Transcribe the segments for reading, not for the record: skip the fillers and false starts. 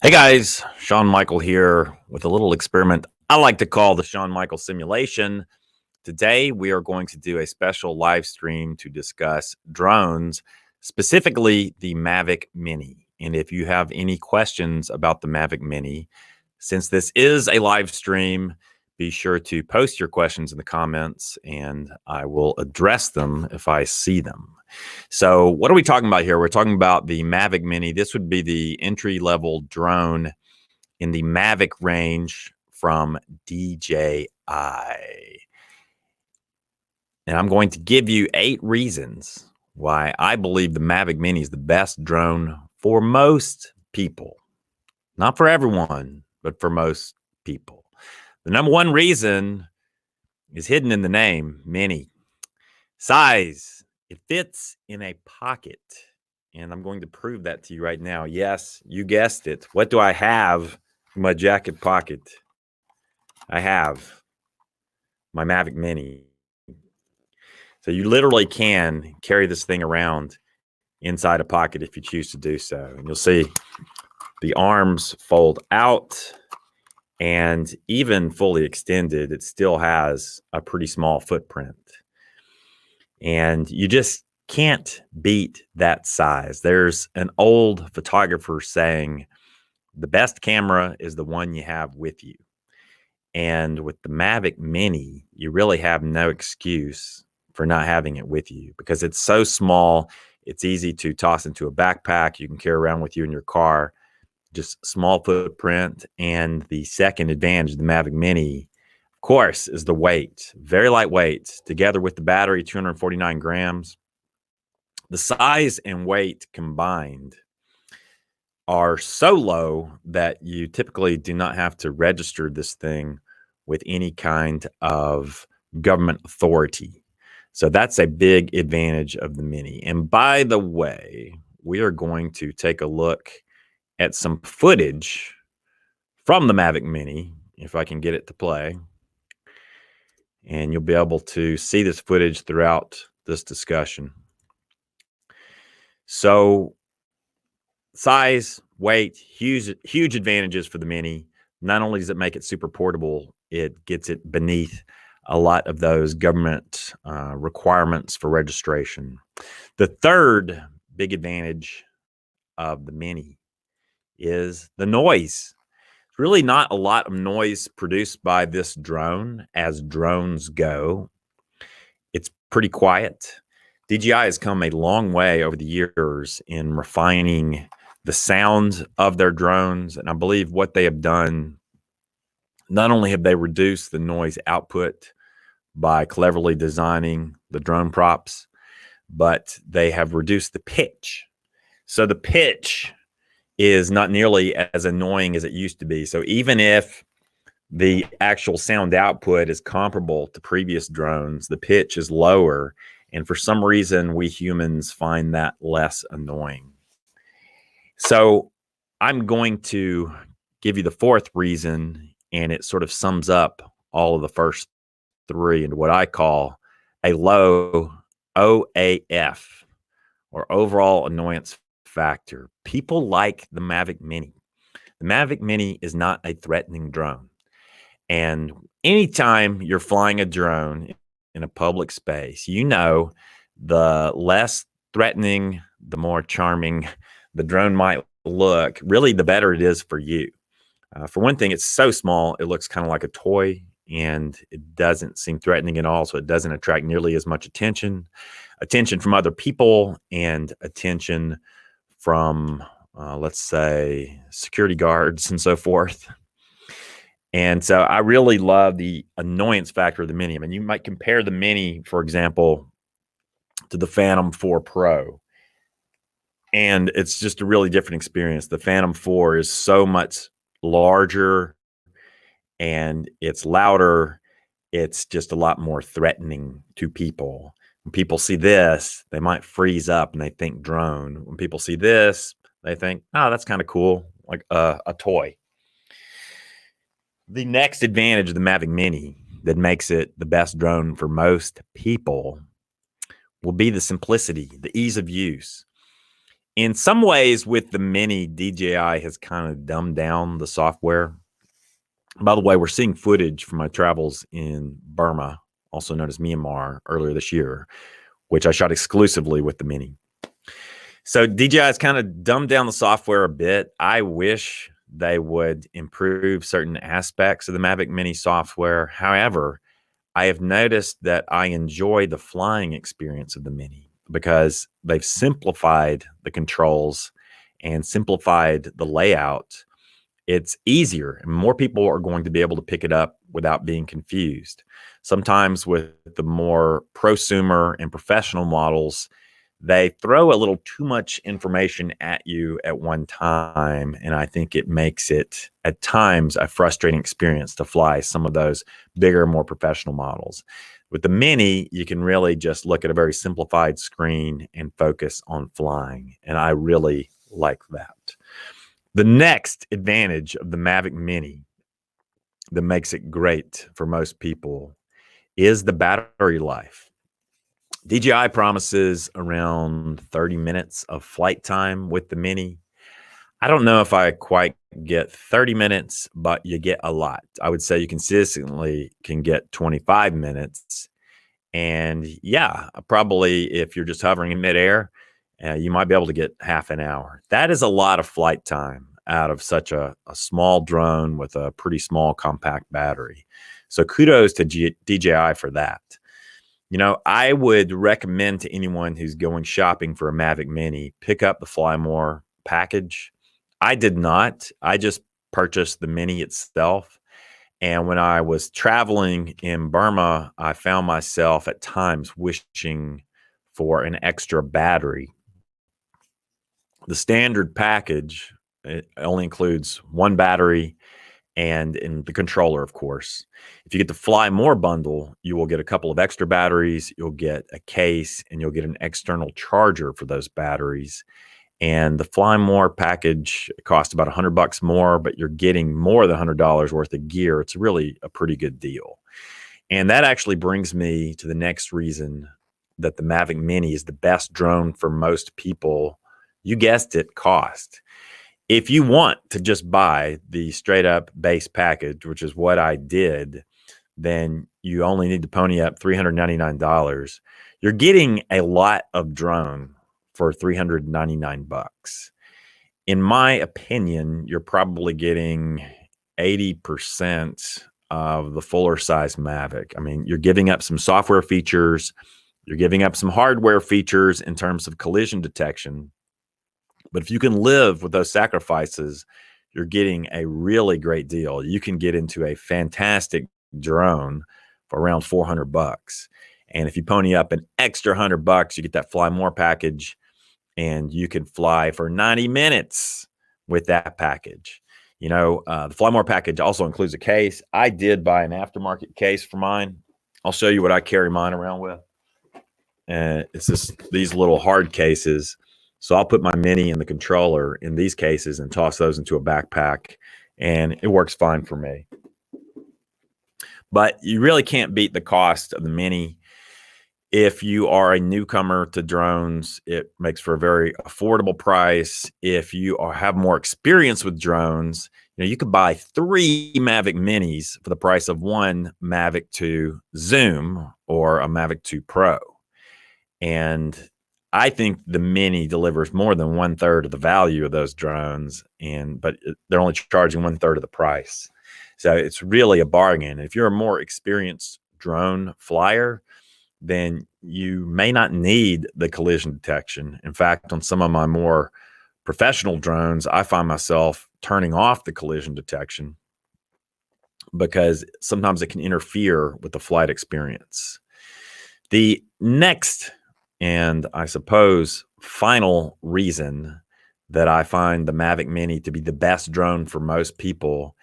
Hey guys, Sean Michael here with a little experiment I like to call the Sean Michael simulation. Today we are going to do a special live stream to discuss drones, specifically the Mavic Mini. And if you have any questions about the Mavic Mini, since this is a live stream, be sure to post your questions in the comments and I will address them if I see them. So what are we talking about here? We're talking about the Mavic Mini. This would be the entry-level drone in the Mavic range from DJI. And I'm going to give you 8 reasons why I believe the Mavic Mini is the best drone for most people. Not for everyone, but for most people. The number one reason is hidden in the name, Mini. Size. It fits in a pocket. And I'm going to prove that to you right now. Yes, you guessed it. What do I have in my jacket pocket? I have my Mavic Mini. So you literally can carry this thing around inside a pocket if you choose to do so. And you'll see the arms fold out, and even fully extended, it still has a pretty small footprint. And you just can't beat that size. There's an old photographer saying, the best camera is the one you have with you. And with the Mavic Mini, you really have no excuse for not having it with you because it's so small. It's easy to toss into a backpack. You can carry around with you in your car, just small footprint. And the second advantage of the Mavic Mini, of course, is the weight. Very lightweight, together with the battery, 249 grams. The size and weight combined are so low that you typically do not have to register this thing with any kind of government authority. So that's a big advantage of the Mini. And by the way, we are going to take a look at some footage from the Mavic Mini, if I can get it to play. And you'll be able to see this footage throughout this discussion. So size, weight, huge advantages for the Mini. Not only does it make it super portable, it gets it beneath a lot of those government requirements for registration. The third big advantage of the Mini is the noise. It's really not a lot of noise produced by this drone as drones go. It's pretty quiet. DJI has come a long way over the years in refining the sound of their drones. And I believe what they have done, not only have they reduced the noise output by cleverly designing the drone props, but they have reduced the pitch. So the pitch is not nearly as annoying as it used to be. So even if the actual sound output is comparable to previous drones, the pitch is lower. And for some reason, we humans find that less annoying. So I'm going to give you the fourth reason, and it sort of sums up all of the first 3 into what I call a low OAF, or overall annoyance factor. People like the Mavic Mini. The Mavic Mini is not a threatening drone. And anytime you're flying a drone in a public space, you know, the less threatening, the more charming the drone might look, really the better it is for you. For one thing, it's so small, it looks kind of like a toy, and it doesn't seem threatening at all, so it doesn't attract nearly as much attention from other people, and attention from, let's say, security guards and so forth. And so I really love the annoyance factor of the Mini. I mean, you might compare the Mini, for example, to the Phantom 4 Pro. And it's just a really different experience. The Phantom 4 is so much larger and it's louder. It's just a lot more threatening to people. When people see this, they might freeze up and they think drone. When people see this, they think, oh, that's kind of cool, like a toy. The next advantage of the Mavic Mini that makes it the best drone for most people will be the simplicity, the ease of use. In some ways, with the Mini, DJI has kind of dumbed down the software. By the way, we're seeing footage from my travels in Burma, also known as Myanmar, earlier this year, which I shot exclusively with the Mini. So DJI has kind of dumbed down the software a bit. I wish they would improve certain aspects of the Mavic Mini software. However, I have noticed that I enjoy the flying experience of the Mini because they've simplified the controls and simplified the layout. It's easier and more people are going to be able to pick it up without being confused. Sometimes with the more prosumer and professional models, they throw a little too much information at you at one time. And I think it makes it at times a frustrating experience to fly some of those bigger, more professional models. With the Mini, you can really just look at a very simplified screen and focus on flying. And I really like that. The next advantage of the Mavic Mini that makes it great for most people is the battery life. DJI promises around 30 minutes of flight time with the Mini. I don't know if I quite get 30 minutes, but you get a lot. I would say you consistently can get 25 minutes. And yeah, probably if you're just hovering in midair, you might be able to get half an hour. That is a lot of flight time out of such a small drone with a pretty small compact battery. So kudos to DJI for that. You know, I would recommend to anyone who's going shopping for a Mavic Mini, pick up the Fly More package. I did not. I just purchased the Mini itself. And when I was traveling in Burma, I found myself at times wishing for an extra battery. The standard package, it only includes one battery and in the controller, of course. If you get the Fly More bundle, you will get a couple of extra batteries, you'll get a case, and you'll get an external charger for those batteries. And the Fly More package costs about $100 more, but you're getting more than $100 worth of gear. It's really a pretty good deal. And that actually brings me to the next reason that the Mavic Mini is the best drone for most people. You guessed it, cost. If you want to just buy the straight up base package, which is what I did, then you only need to pony up $399. You're getting a lot of drone for $399. In my opinion, you're probably getting 80% of the fuller size Mavic. I mean, you're giving up some software features, you're giving up some hardware features in terms of collision detection. But if you can live with those sacrifices, you're getting a really great deal. You can get into a fantastic drone for around $400. And if you pony up an extra $100, you get that Fly More package, and you can fly for 90 minutes with that package. You know, the Fly More package also includes a case. I did buy an aftermarket case for mine. I'll show you what I carry mine around with. And it's just these little hard cases. So I'll put my Mini and the controller in these cases and toss those into a backpack, and it works fine for me. But you really can't beat the cost of the Mini. If you are a newcomer to drones, it makes for a very affordable price. If you have more experience with drones, you know, you could buy 3 Mavic Minis for the price of one Mavic 2 Zoom or a Mavic 2 Pro. And I think the Mini delivers more than 1/3 of the value of those drones, but they're only charging 1/3 of the price. So it's really a bargain. If you're a more experienced drone flyer, then you may not need the collision detection. In fact, on some of my more professional drones, I find myself turning off the collision detection because sometimes it can interfere with the flight experience. The next, and I suppose final reason that I find the Mavic Mini to be the best drone for most people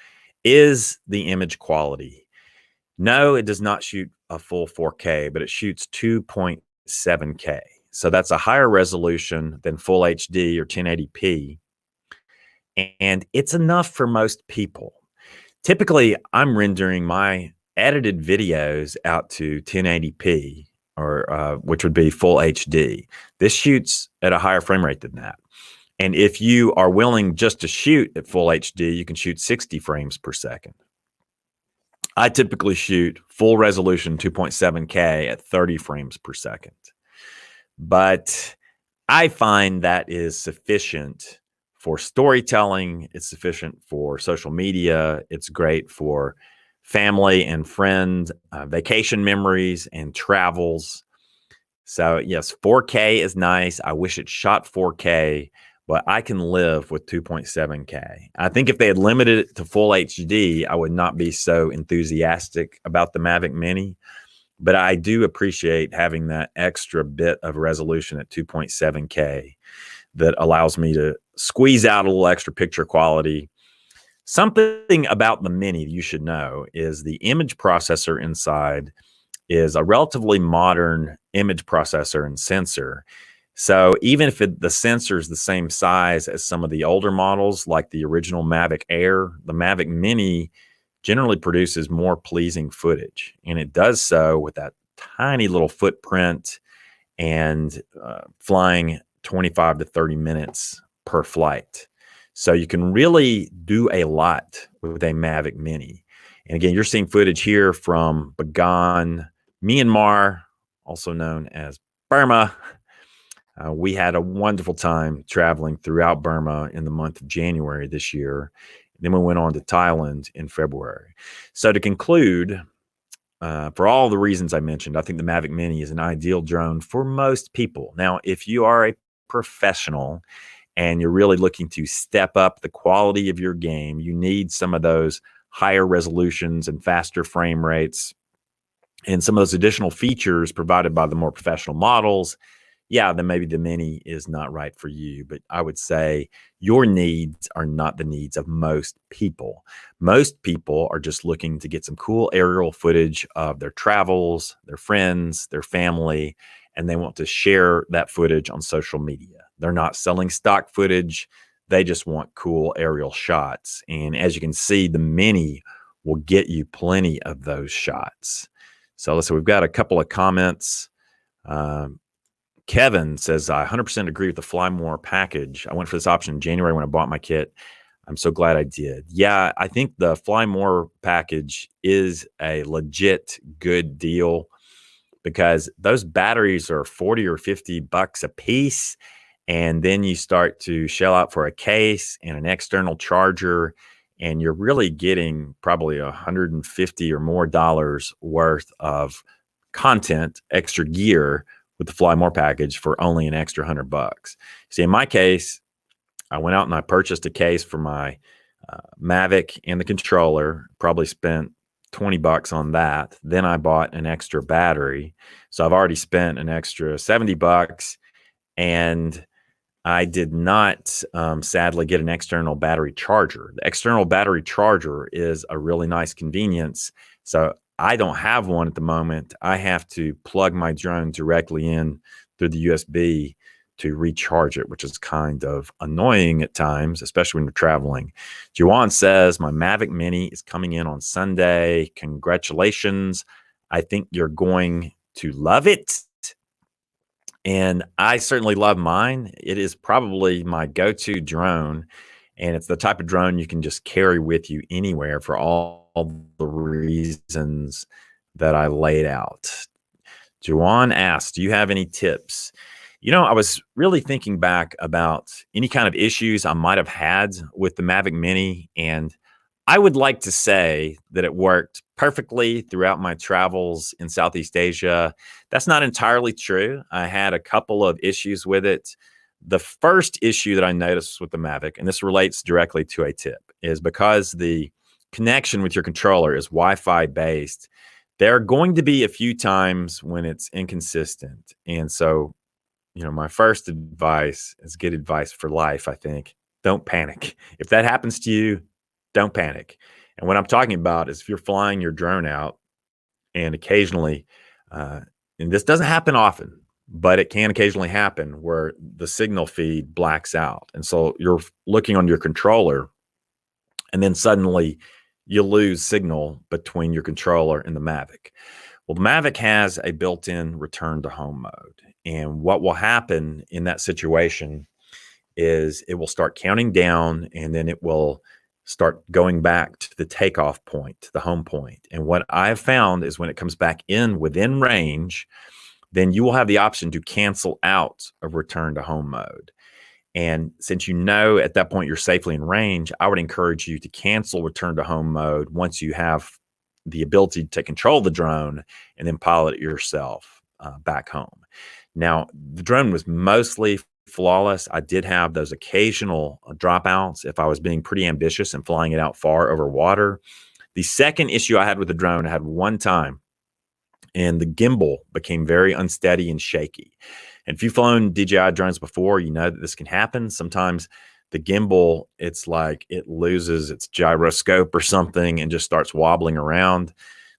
is the image quality. No, it does not shoot a full 4K, but it shoots 2.7K. So that's a higher resolution than full HD or 1080p. And it's enough for most people. Typically, I'm rendering my edited videos out to 1080p or which would be full HD. This shoots at a higher frame rate than that. And if you are willing just to shoot at full HD, you can shoot 60 frames per second. I typically shoot full resolution 2.7K at 30 frames per second. But I find that is sufficient for storytelling. It's sufficient for social media. It's great for family and friends, vacation memories and travels. So yes, 4K is nice. I wish it shot 4K, but I can live with 2.7K. I think if they had limited it to full HD, I would not be so enthusiastic about the Mavic Mini. But I do appreciate having that extra bit of resolution at 2.7K that allows me to squeeze out a little extra picture quality. Something about the Mini you should know is the image processor inside is a relatively modern image processor and sensor. So even if the sensor is the same size as some of the older models, like the original Mavic Air, the Mavic Mini generally produces more pleasing footage. And it does so with that tiny little footprint and flying 25 to 30 minutes per flight. So you can really do a lot with a Mavic Mini. And again, you're seeing footage here from Bagan, Myanmar, also known as Burma. We had a wonderful time traveling throughout Burma in the month of January this year. Then we went on to Thailand in February. So to conclude, for all the reasons I mentioned, I think the Mavic Mini is an ideal drone for most people. Now, if you are a professional and you're really looking to step up the quality of your game, you need some of those higher resolutions and faster frame rates and some of those additional features provided by the more professional models. Yeah, then maybe the Mini is not right for you. But I would say your needs are not the needs of most people. Most people are just looking to get some cool aerial footage of their travels, their friends, their family, and they want to share that footage on social media. They're not selling stock footage. They just want cool aerial shots. And as you can see, the Mini will get you plenty of those shots. So listen, we've got a couple of comments. Kevin says, I 100% agree with the Fly More package. I went for this option in January when I bought my kit. I'm so glad I did. Yeah, I think the Fly More package is a legit good deal because those batteries are 40 or 50 bucks a piece. And then you start to shell out for a case and an external charger, and you're really getting probably $150 or more worth of content, extra gear with the Fly More package for only an extra $100. See, in my case, I went out and I purchased a case for my Mavic and the controller, probably spent $20 on that. Then I bought an extra battery. So I've already spent an extra $70, and I did not, sadly, get an external battery charger. The external battery charger is a really nice convenience. So I don't have one at the moment. I have to plug my drone directly in through the USB to recharge it, which is kind of annoying at times, especially when you're traveling. Juwan says, my Mavic Mini is coming in on Sunday. Congratulations. I think you're going to love it. And I certainly love mine. It is probably my go-to drone, and it's the type of drone you can just carry with you anywhere for all the reasons that I laid out. Juwan asked, do you have any tips? You know, I was really thinking back about any kind of issues I might have had with the Mavic Mini, and I would like to say that it worked perfectly throughout my travels in Southeast Asia. That's not entirely true. I had a couple of issues with it. The first issue that I noticed with the Mavic, and this relates directly to a tip, is because the connection with your controller is Wi-Fi based, there are going to be a few times when it's inconsistent. And so, you know, my first advice is good advice for life, I think. Don't panic. If that happens to you, don't panic. And what I'm talking about is if you're flying your drone out and occasionally, and this doesn't happen often, but it can occasionally happen where the signal feed blacks out. And so you're looking on your controller and then suddenly you lose signal between your controller and the Mavic. Well, the Mavic has a built-in return to home mode. And what will happen in that situation is it will start counting down, and then it will start going back to the takeoff point, to the home point. And what I've found is when it comes back in within range, then you will have the option to cancel out of return to home mode. And since you know at that point you're safely in range, I would encourage you to cancel return to home mode once you have the ability to control the drone and then pilot it yourself back home. Now, the drone was mostly flawless. I did have those occasional dropouts if I was being pretty ambitious and flying it out far over water. The second issue I had with the drone, I had one time, and the gimbal became very unsteady and shaky. And if you've flown DJI drones before, you know that this can happen. Sometimes the gimbal, it's like it loses its gyroscope or something and just starts wobbling around.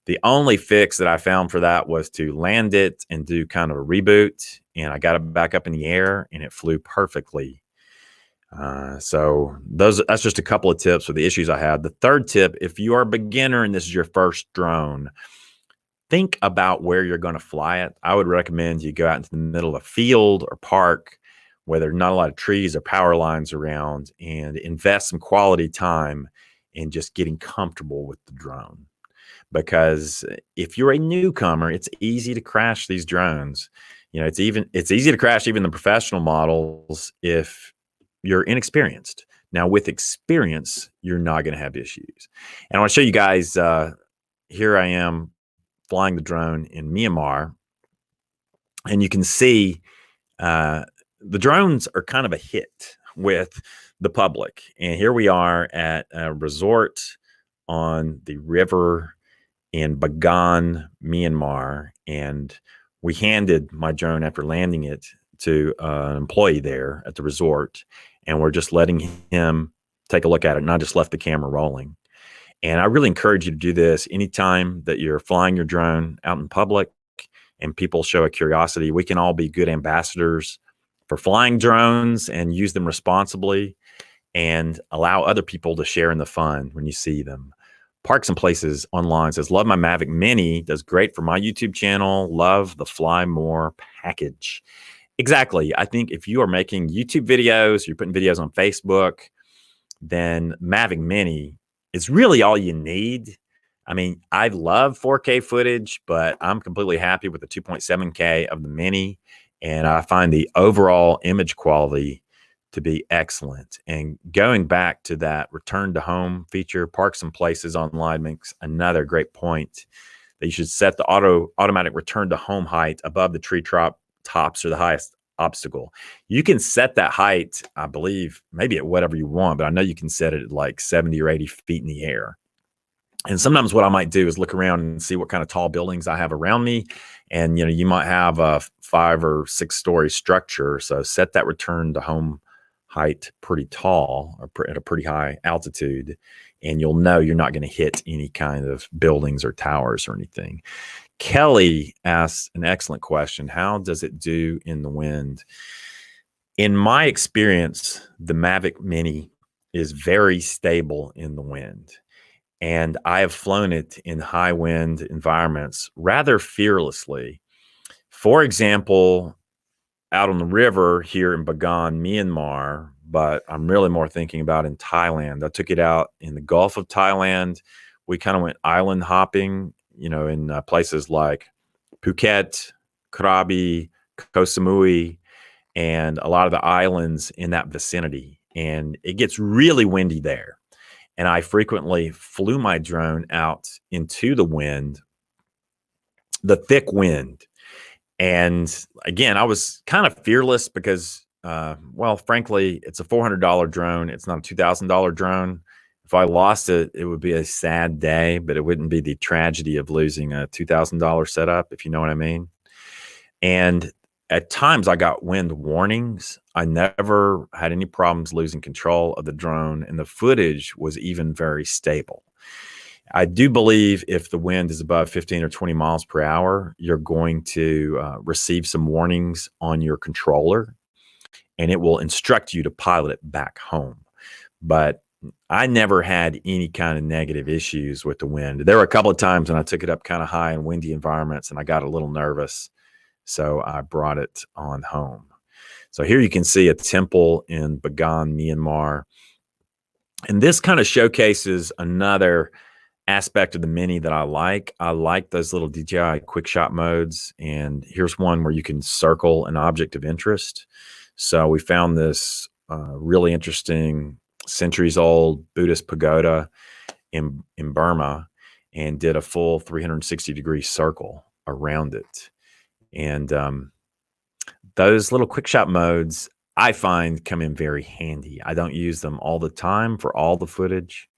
The only fix that I found for that was to land it and do kind of a reboot. And I got it back up in the air and it flew perfectly. So that's just a couple of tips for the issues I had. The third tip, if you are a beginner and this is your first drone, think about where you're going to fly it. I would recommend you go out into the middle of a field or park where there's not a lot of trees or power lines around, and invest some quality time in just getting comfortable with the drone. Because if you're a newcomer, it's easy to crash these drones. You know, it's easy to crash even the professional models if you're inexperienced. Now, with experience, you're not going to have issues. And I want to show you guys, here I am flying the drone in Myanmar, and you can see the drones are kind of a hit with the public. And here we are at a resort on the river in Bagan, Myanmar, and we handed my drone after landing it to an employee there at the resort, and we're just letting him take a look at it, and I just left the camera rolling. And I really encourage you to do this anytime that you're flying your drone out in public and people show a curiosity. We can all be good ambassadors for flying drones and use them responsibly and allow other people to share in the fun when you see them. Parks and Places online says, love my Mavic Mini, does great for my YouTube channel, love the Fly More package. Exactly. I think if you are making YouTube videos, you're putting videos on Facebook, then Mavic Mini is really all you need. I mean, I love 4K footage, but I'm completely happy with the 2.7K of the Mini, and I find the overall image quality to be excellent. And going back to that return to home feature, Parks and Places online makes another great point that you should set the automatic return to home height above the tree tops or the highest obstacle. You can set that height, I believe, maybe at whatever you want, but I know you can set it at like 70 or 80 feet in the air. And sometimes what I might do is look around and see what kind of tall buildings I have around me. And, you know, you might have a 5 or 6 story structure. So set that return to home height pretty tall or at a pretty high altitude, and you'll know you're not going to hit any kind of buildings or towers or anything. Kelly asks an excellent question. How does it do in the wind? In my experience, the Mavic Mini is very stable in the wind. And I have flown it in high wind environments rather fearlessly. For example, out on the river here in Bagan, Myanmar, but I'm really more thinking about in Thailand. I took it out in the Gulf of Thailand. We kind of went island hopping, you know, in places like Phuket, Krabi, Koh Samui, and a lot of the islands in that vicinity. And it gets really windy there. And I frequently flew my drone out into the wind, the thick wind. And again, I was kind of fearless because, well, frankly, it's a $400 drone. It's not a $2,000 drone. If I lost it, it would be a sad day, but it wouldn't be the tragedy of losing a $2,000 setup, if you know what I mean. And at times I got wind warnings. I never had any problems losing control of the drone, and the footage was even very stable. I do believe if the wind is above 15 or 20 miles per hour, you're going to receive some warnings on your controller, and it will instruct you to pilot it back home. But I never had any kind of negative issues with the wind. There were a couple of times when I took it up kind of high in windy environments and I got a little nervous. So I brought it on home. So here you can see a temple in Bagan, Myanmar. And this kind of showcases another aspect of the Mini that I like. I like those little DJI quick shot modes. And here's one where you can circle an object of interest. So we found this really interesting centuries old Buddhist pagoda in Burma and did a full 360-degree circle around it. And those little quick shot modes I find come in very handy. I don't use them all the time for all the footage,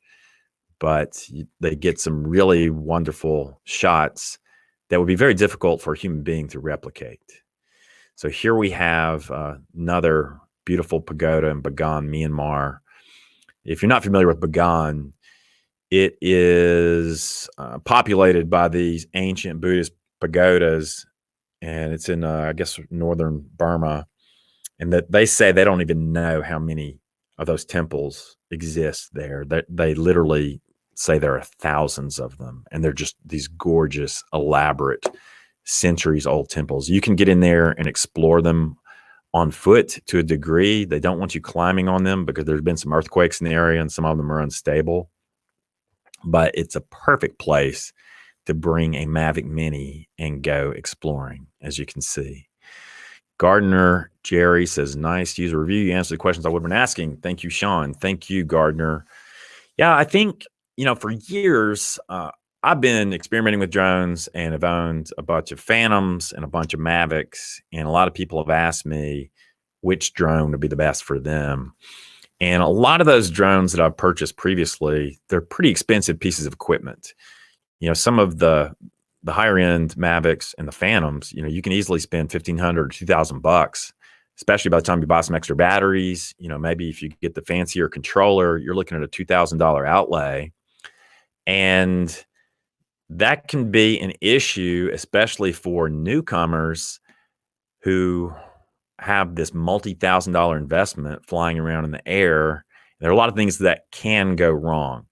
but they get some really wonderful shots that would be very difficult for a human being to replicate. So here we have another beautiful pagoda in Bagan, Myanmar. If you're not familiar with Bagan, it is populated by these ancient Buddhist pagodas, and it's in, I guess, northern Burma. And that they say they don't even know how many of those temples exist there. They literally say there are thousands of them, and they're just these gorgeous, elaborate, centuries-old temples. You can get in there and explore them on foot to a degree. They don't want you climbing on them because there's been some earthquakes in the area, and some of them are unstable. But it's a perfect place to bring a Mavic Mini and go exploring, as you can see. Gardner Jerry says, nice user review. You answered the questions I would have been asking. Thank you, Sean. Thank you, Gardner. Yeah, I think, for years, I've been experimenting with drones and have owned a bunch of Phantoms and a bunch of Mavics. And a lot of people have asked me which drone would be the best for them. And a lot of those drones that I've purchased previously, they're pretty expensive pieces of equipment. Some of the higher end Mavics and the Phantoms, you can easily spend $1,500 or $2,000, especially by the time you buy some extra batteries. Maybe if you get the fancier controller, you're looking at a $2,000 outlay. And that can be an issue, especially for newcomers who have this multi-$1,000 investment flying around in the air. There are a lot of things that can go wrong.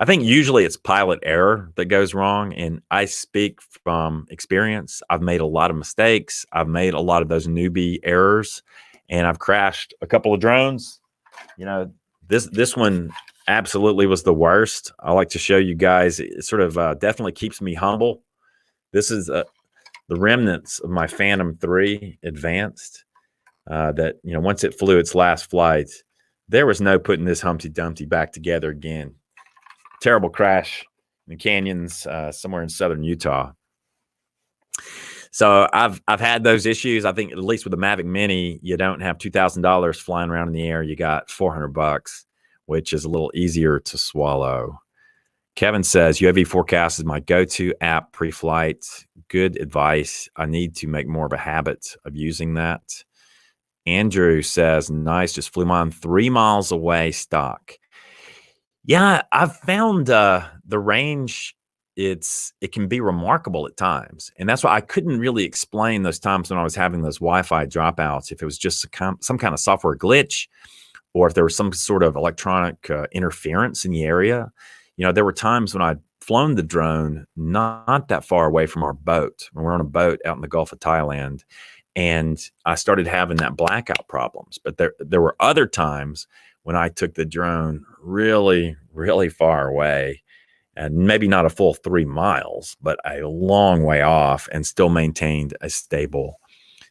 I think usually it's pilot error that goes wrong. And I speak from experience. I've made a lot of mistakes. I've made a lot of those newbie errors, and I've crashed a couple of drones. This one absolutely was the worst. I like to show you guys. It sort of definitely keeps me humble. This is the remnants of my Phantom 3 Advanced that, once it flew its last flight, there was no putting this Humpty Dumpty back together again. Terrible crash in the canyons somewhere in southern Utah. So I've had those issues. I think at least with the Mavic Mini, you don't have $2,000 flying around in the air. You got $400, which is a little easier to swallow. Kevin says, UAV Forecast is my go-to app pre-flight. Good advice. I need to make more of a habit of using that. Andrew says, nice, just flew mine 3 miles away stock. Yeah, I've found the range, it can be remarkable at times. And that's why I couldn't really explain those times when I was having those Wi-Fi dropouts, if it was just some kind of software glitch or if there was some sort of electronic interference in the area. There were times when I'd flown the drone not that far away from our boat, when we're on a boat out in the Gulf of Thailand, and I started having that blackout problems. But there were other times when I took the drone really, really far away, and maybe not a full 3 miles, but a long way off, and still maintained a stable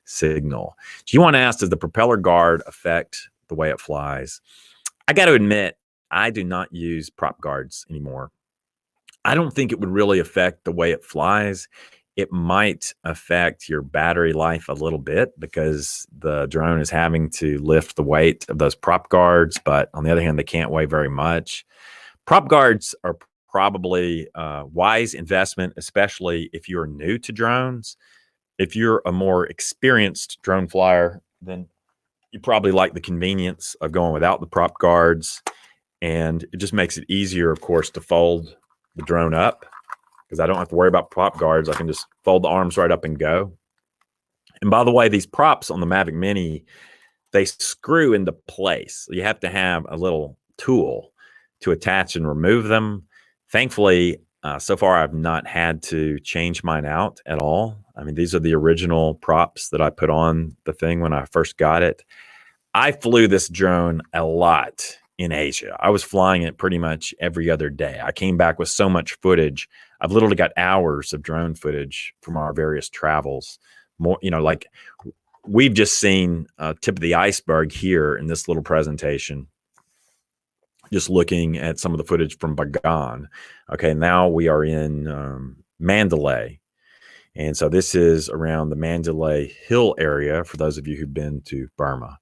signal. Do you want to ask, does the propeller guard affect the way it flies? I got to admit, I do not use prop guards anymore. I don't think it would really affect the way it flies. It might affect your battery life a little bit because the drone is having to lift the weight of those prop guards. But on the other hand, they can't weigh very much. Prop guards are probably a wise investment, especially if you're new to drones. If you're a more experienced drone flyer, then you probably like the convenience of going without the prop guards. And it just makes it easier, of course, to fold the drone up, because I don't have to worry about prop guards. I can just fold the arms right up and go. And by the way, these props on the Mavic Mini, they screw into place. You have to have a little tool to attach and remove them. Thankfully, so far I've not had to change mine out at all. I mean, these are the original props that I put on the thing when I first got it. I flew this drone a lot in Asia. I was flying it pretty much every other day. I came back with so much footage. I've literally got hours of drone footage from our various travels. More, like we've just seen tip of the iceberg here in this little presentation, just looking at some of the footage from Bagan. Okay, now we are in Mandalay. And so this is around the Mandalay Hill area for those of you who've been to Burma.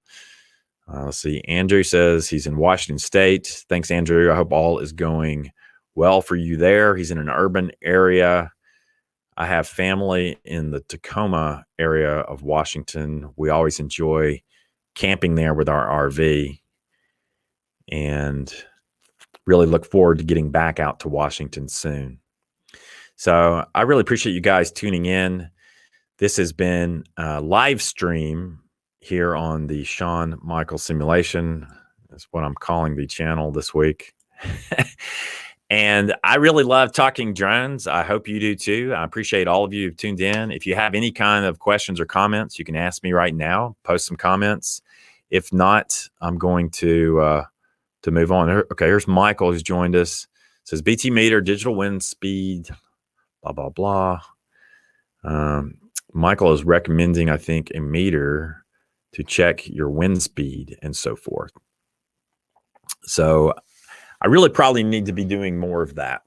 Let's see. Andrew says he's in Washington State. Thanks, Andrew. I hope all is going well for you there. He's in an urban area. I have family in the Tacoma area of Washington. We always enjoy camping there with our RV and really look forward to getting back out to Washington soon. So I really appreciate you guys tuning in. This has been a live stream here on the Sean Michael Simulation. That's what I'm calling the channel this week. And I really love talking drones. I hope you do too. I appreciate all of you who've tuned in. If you have any kind of questions or comments, you can ask me right now. Post some comments. If not, I'm going to move on. Okay, here's Michael who's joined us. It says BT meter, digital wind speed, blah, blah, blah. Michael is recommending, I think, a meter to check your wind speed and so forth. So I really probably need to be doing more of that.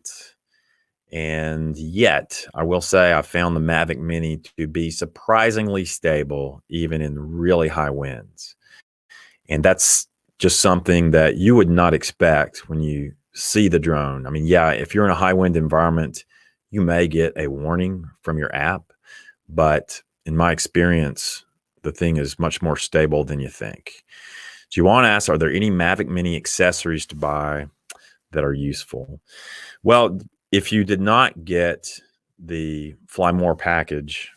And yet, I will say I found the Mavic Mini to be surprisingly stable, even in really high winds. And that's just something that you would not expect when you see the drone. I mean, yeah, if you're in a high wind environment, you may get a warning from your app. But in my experience, the thing is much more stable than you think. So you want to ask, are there any Mavic Mini accessories to buy that are useful? Well, if you did not get the Fly More package,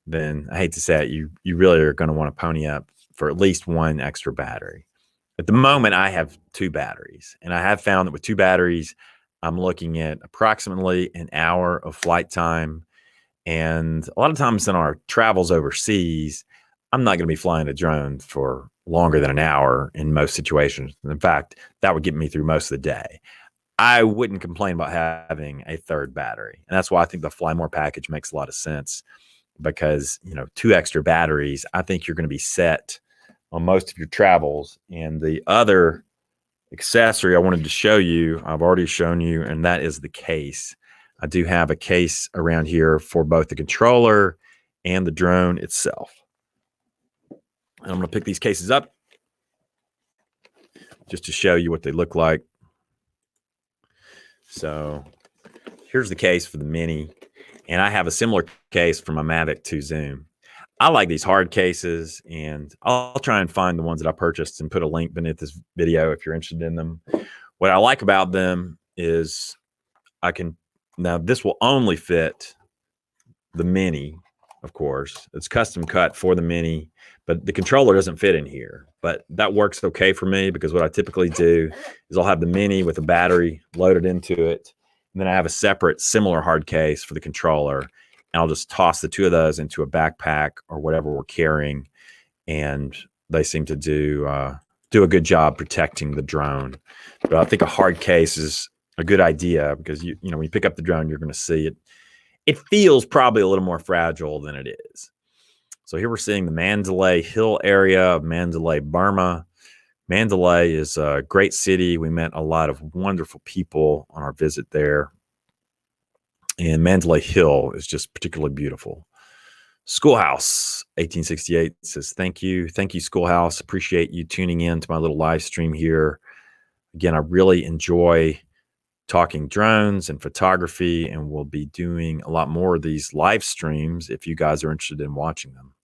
then I hate to say it, you really are going to want to pony up for at least one extra battery. At the moment, I have 2 batteries, and I have found that with 2 batteries, I'm looking at approximately an hour of flight time. And a lot of times in our travels overseas, I'm not going to be flying a drone for longer than an hour in most situations. In fact, that would get me through most of the day. I wouldn't complain about having a 3rd battery. And that's why I think the Fly More package makes a lot of sense, because, 2 extra batteries, I think you're going to be set on most of your travels. And the other accessory I wanted to show you, I've already shown you, and that is the case. I do have a case around here for both the controller and the drone itself. And I'm going to pick these cases up just to show you what they look like. So here's the case for the Mini, and I have a similar case for my Mavic 2 Zoom. I like these hard cases, and I'll try and find the ones that I purchased and put a link beneath this video if you're interested in them. What I like about them is now this will only fit the Mini, of course. It's custom cut for the Mini, but the controller doesn't fit in here. But that works okay for me, because what I typically do is I'll have the Mini with a battery loaded into it, and then I have a separate similar hard case for the controller, and I'll just toss the 2 of those into a backpack or whatever we're carrying, and they seem to do a good job protecting the drone. But I think a hard case is a good idea, because when you pick up the drone, you're going to see it. It feels probably a little more fragile than it is. So here we're seeing the Mandalay Hill area of Mandalay, Burma. Mandalay is a great city. We met a lot of wonderful people on our visit there. And Mandalay Hill is just particularly beautiful. Schoolhouse 1868 says, thank you. Thank you, Schoolhouse. Appreciate you tuning in to my little live stream here. Again, I really enjoy talking drones and photography, and we'll be doing a lot more of these live streams if you guys are interested in watching them.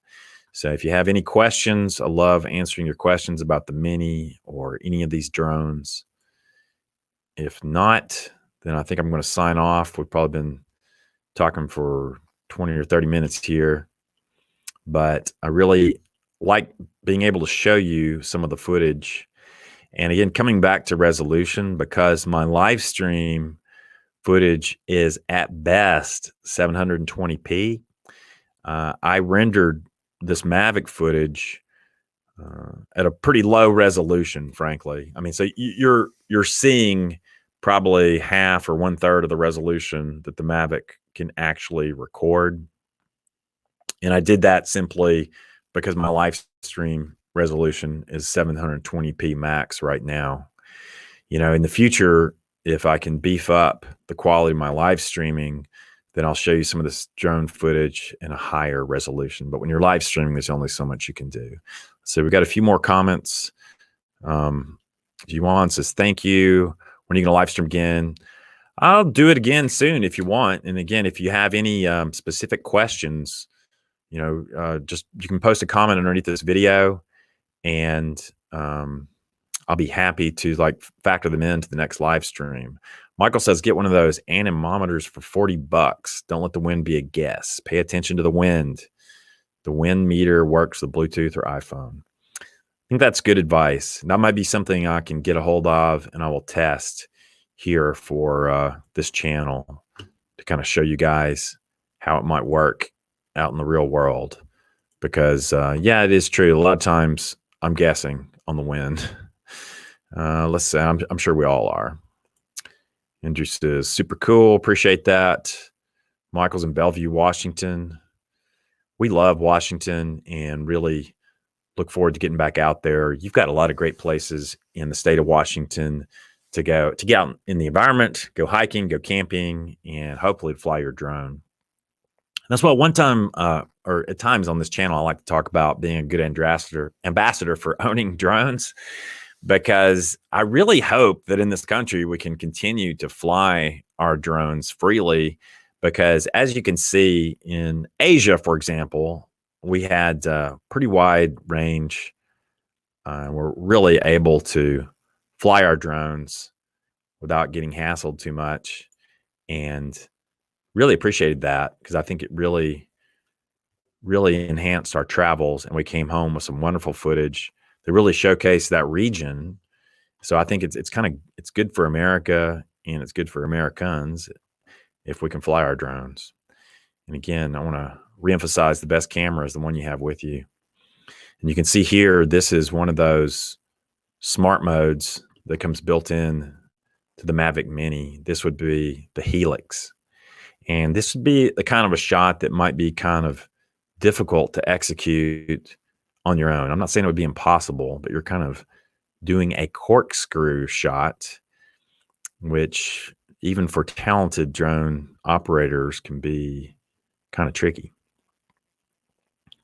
So if you have any questions, I love answering your questions about the Mini or any of these drones. If not, then I think I'm going to sign off. We've probably been talking for 20 or 30 minutes here, but I really like being able to show you some of the footage. And again, coming back to resolution, because my live stream footage is at best 720p, I rendered this Mavic footage at a pretty low resolution, frankly. I mean, so you're seeing probably half or 1/3 of the resolution that the Mavic can actually record. And I did that simply because my live stream resolution is 720p max right now. You know, in the future, if I can beef up the quality of my live streaming, then I'll show you some of this drone footage in a higher resolution. But when you're live streaming, there's only so much you can do. So we've got a few more comments. Juan says, thank you. When are you going to live stream again? I'll do it again soon if you want. And again, if you have any specific questions, you know, just you can post a comment underneath this video, and I'll be happy to like factor them into the next live stream. Michael says, get one of those anemometers for $40. Don't let the wind be a guess. Pay attention to the wind. The wind meter works with Bluetooth or iPhone. I think that's good advice. That might be something I can get a hold of, and I will test here for this channel to kind of show you guys how it might work out in the real world. Because, yeah, it is true. A lot of times I'm guessing on the wind. Let's say I'm sure we all are. Andrew says, super cool. Appreciate that. Michael's in Bellevue, Washington. We love Washington and really look forward to getting back out there. You've got a lot of great places in the state of Washington to get out in the environment, go hiking, go camping, and hopefully fly your drone. That's why one time, or at times on this channel, I like to talk about being a good ambassador for owning drones, because I really hope that in this country we can continue to fly our drones freely. Because as you can see in Asia, for example, we had pretty wide range. We're really able to fly our drones without getting hassled too much, and really appreciated that, because I think it really enhanced our travels, and we came home with some wonderful footage that really showcased that region. So I think it's good for America, and it's good for Americans if we can fly our drones. And again, I want to reemphasize the best camera is the one you have with you. And you can see here, this is one of those smart modes that comes built in to the Mavic Mini. This would be the Helix. And this would be the kind of a shot that might be kind of difficult to execute on your own. I'm not saying it would be impossible, but you're kind of doing a corkscrew shot, which even for talented drone operators can be kind of tricky.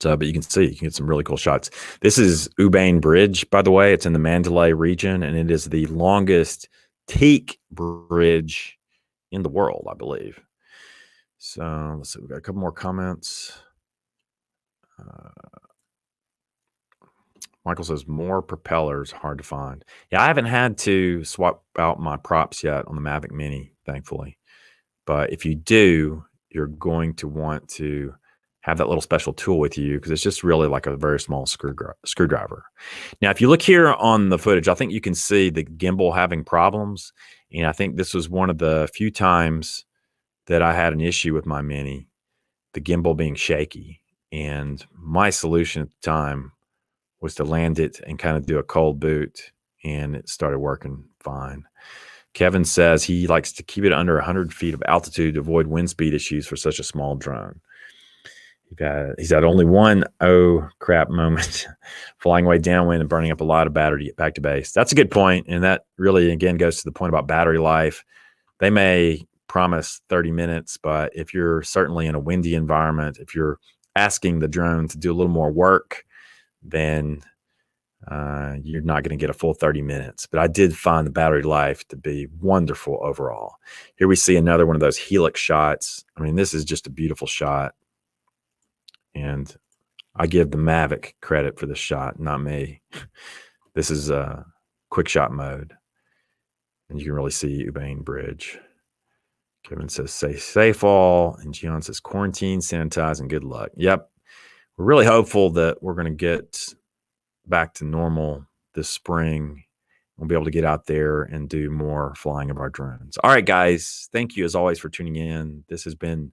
So, but you can see, you can get some really cool shots. This is Ubain Bridge, by the way. It's in the Mandalay region, and it is the longest teak bridge in the world, I believe. So let's see, we've got a couple more comments. Michael says, more propellers, hard to find. Yeah, I haven't had to swap out my props yet on the Mavic Mini, thankfully. But if you do, you're going to want to have that little special tool with you, because it's just really like a very small screwdriver. Now, if you look here on the footage, I think you can see the gimbal having problems. And I think this was one of the few times that I had an issue with my Mini, the gimbal being shaky. And my solution at the time was to land it and kind of do a cold boot, and it started working fine. Kevin says he likes to keep it under 100 feet of altitude to avoid wind speed issues for such a small drone. He's had only one oh crap moment flying way downwind and burning up a lot of battery to get back to base. That's a good point, and that really, again, goes to the point about battery life. They may promise 30 minutes, but if you're certainly in a windy environment, if you're asking the drone to do a little more work, then you're not going to get a full 30 minutes. But I did find the battery life to be wonderful overall. Here we see another one of those Helix shots. I mean, this is just a beautiful shot. And I give the Mavic credit for this shot, not me. This is a quick shot mode. And you can really see Ubain Bridge. Kevin says, stay safe all. And Gian says, quarantine, sanitize, and good luck. Yep. We're really hopeful that we're going to get back to normal this spring. we'll be able to get out there and do more flying of our drones. All right, guys. Thank you as always for tuning in. This has been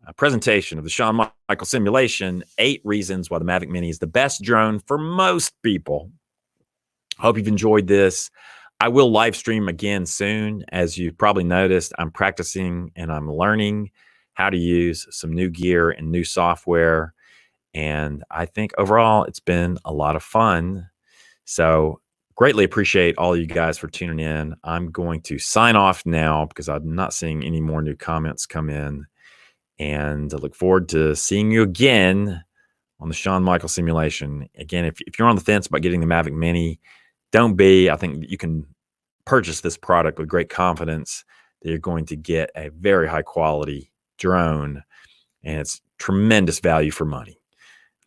a presentation of the Shawn Michael simulation, 8 reasons why the Mavic Mini is the best drone for most people. Hope you've enjoyed this. I will live stream again soon. As you probably noticed, I'm practicing and I'm learning how to use some new gear and new software. And I think overall it's been a lot of fun. So greatly appreciate all you guys for tuning in. I'm going to sign off now because I'm not seeing any more new comments come in. And I look forward to seeing you again on the Shawn Michael simulation. Again, if you're on the fence about getting the Mavic Mini, don't be. I think you can purchase this product with great confidence that you're going to get a very high quality drone, and it's tremendous value for money.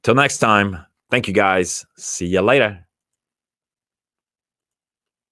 Till next time, thank you guys. See you later.